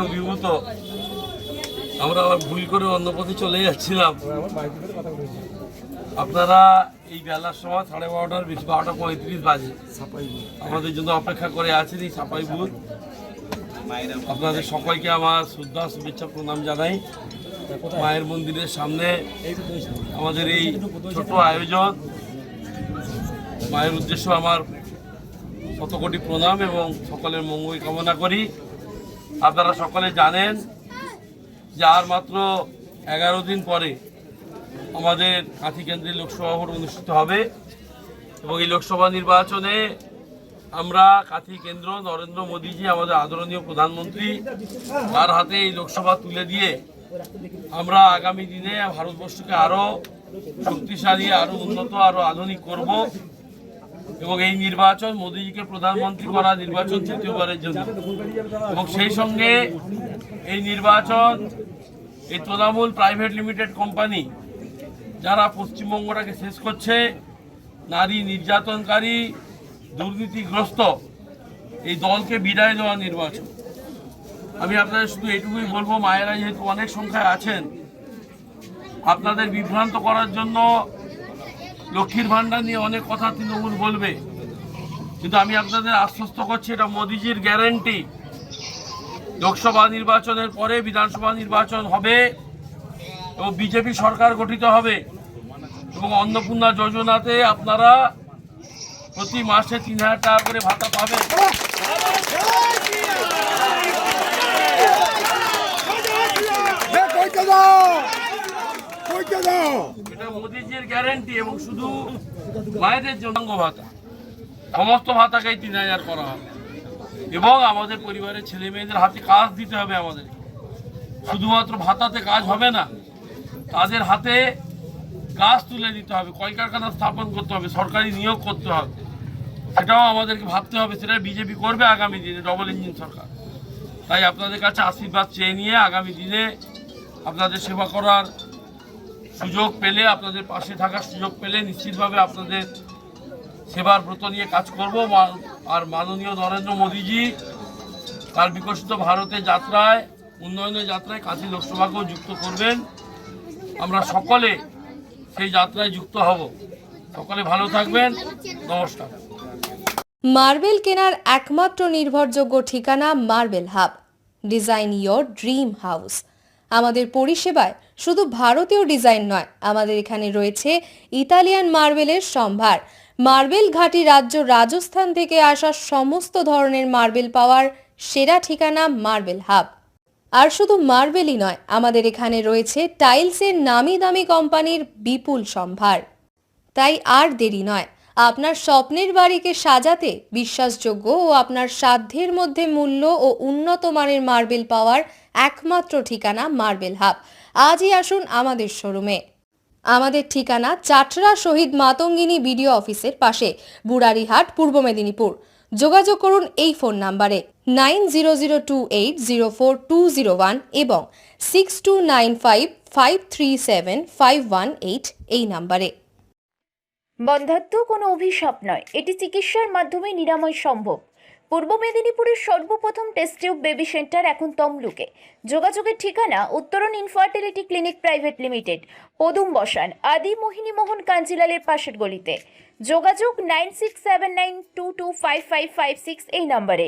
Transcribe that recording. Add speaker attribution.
Speaker 1: অভিভূত আমরা আবার ভুল করে অন্য পথে চলে যাচ্ছিলাম। আপনারা এই বেলার সময় 12:30 বেশি 12:35 বাজে আমাদের জন্য অপেক্ষা করে আছেন এই সাপাই বুথ। আপনাদের সবাইকে আমার শ্রদ্ধা শুভেচ্ছা প্রণাম জানাই। মায়ের মন্দিরের সামনে আমাদের এই ছোট আয়োজন, মায়ের উদ্দেশ্য আমার শতকোটি প্রণাম এবং সকলের মঙ্গল কামনা করি। আপনারা সকলে জানেন যে আর মাত্র 11 দিন পরে আমাদের কাঁথি কেন্দ্রে লোকসভা ভোট অনুষ্ঠিত হবে এবং এই লোকসভা নির্বাচনে আমরা কাঁথি কেন্দ্র নরেন্দ্র মোদীজি আমাদের আদরণীয় প্রধানমন্ত্রী তার হাতে এই লোকসভা তুলে দিয়ে আমরা আগামী দিনে ভারতবর্ষকে আরও শক্তিশালী, আরও উন্নত, আরও আধুনিক করব এবং এই নির্বাচন মোদীজিকে প্রধানমন্ত্রী করা নির্বাচন তৃতীয়বারের জন্য। এবং সেই সঙ্গে এই নির্বাচন এই তৃণমূল প্রাইভেট লিমিটেড কোম্পানি যারা পশ্চিমবঙ্গটাকে শেষ করছে, নারী নির্যাতনকারী, দুর্নীতিগ্রস্ত এই দলকে বিদায় দেওয়া নির্বাচন। আমি আপনাদের শুধু এটুকুই বলবো, মায়েরা যেহেতু অনেক সংখ্যায় আছেন, আপনাদের বিভ্রান্ত করার জন্য লক্ষ্মীর ভাণ্ডার নিয়ে অনেক কথা তৃণমূল বলবে, কিন্তু আমি আপনাদের আশ্বস্ত করছি এটা মোদিজির গ্যারান্টি। লোকসভা নির্বাচনের পরে বিধানসভা নির্বাচন হবে এবং বিজেপি সরকার গঠিত হবে এবং অন্নপূর্ণা যোজনাতে আপনারা প্রতি মাসে 3000 টাকা করে ভাতা পাবেন। এটা মোদিজির গ্যারান্টি এবং শুধু মায়েদের জন্য ভাতা, সমস্ত ভাতাকেই 3000 করা হবে এবং আমাদের পরিবারের ছেলে মেয়েদের হাতে কাজ দিতে হবে। আমাদের শুধুমাত্র ভাতাতে কাজ হবে না, তাদের হাতে কাজ তুলে দিতে হবে, কলকারখানা স্থাপন করতে হবে, সরকারি নিয়োগ করতে হবে, সেটাও আমাদেরকে ভাবতে হবে। সেটা বিজেপি করবে আগামী দিনে, ডবল ইঞ্জিন সরকার। তাই আপনাদের কাছে আশীর্বাদ চেয়ে নিয়ে আগামী দিনে আপনাদের সেবা করার সুযোগ পেলে, আপনাদের পাশে থাকার সুযোগ পেলে নিশ্চিতভাবে আপনাদের সেবার ব্রত নিয়ে কাজ করব। আর মাননীয় নরেন্দ্র মোদীজি তার বিকশিত ভারতের যাত্রায়, উন্নয়নের যাত্রায় কাঁথি লোকসভাকেও যুক্ত করবেন। আমরা সকলে সেই যাত্রায় যুক্ত হব। সকলে ভালো থাকবেন, নমস্কার।
Speaker 2: মার্বেল কেনার একমাত্র নির্ভরযোগ্য ঠিকানা marble hub. Design your dream house. আমাদের পরিষেবায় শুধু ভারতীয় ডিজাইন নয়, আমাদের এখানে রয়েছে ইতালিয়ান মার্বেলের সম্ভার। মার্বেল ঘাঁটি রাজ্য রাজস্থান থেকে আসা সমস্ত ধরনের মার্বেল পাওয়ার সেরা ঠিকানা মার্বেল হাব। আর শুধু মার্বেলই নয়, আমাদের এখানে রয়েছে টাইলসের নামি দামি কোম্পানির বিপুল সম্ভার। তাই আর দেরি নয়, আপনার স্বপ্নের বাড়িকে সাজাতে বিশ্বাসযোগ্য ও আপনার সাধ্যের মধ্যে মূল্য ও উন্নত মানের মার্বেল পাওয়ার একমাত্র ঠিকানা মার্বেল হাব। আজই আসুন আমাদের শোরুমে। আমাদের ঠিকানা চাটরা শহীদ মাতঙ্গিনী বিডিও অফিসের পাশে, বুড়ারিহাট, পূর্ব মেদিনীপুর। যোগাযোগ করুন এই ফোন নাম্বারে 9002804201 এবং 6295537518 এই নাম্বারে।
Speaker 3: বন্ধ্যাত্ব কোনো অভিশাপ নয়, এটি চিকিৎসার মাধ্যমে নিরাময় সম্ভব। পূর্ব মেদিনীপুরের সর্বপ্রথম টেস্ট টিউব বেবি সেন্টার এখন তমলুকে। যোগাযোগের ঠিকানা উত্তরণ ইনফার্টিলিটি ক্লিনিক প্রাইভেট লিমিটেড, পদুম বসান, আদি মোহিনী মোহন কাঞ্জিলালের পাশের গলিতে। যোগাযোগ 9679225556 এই নম্বরে।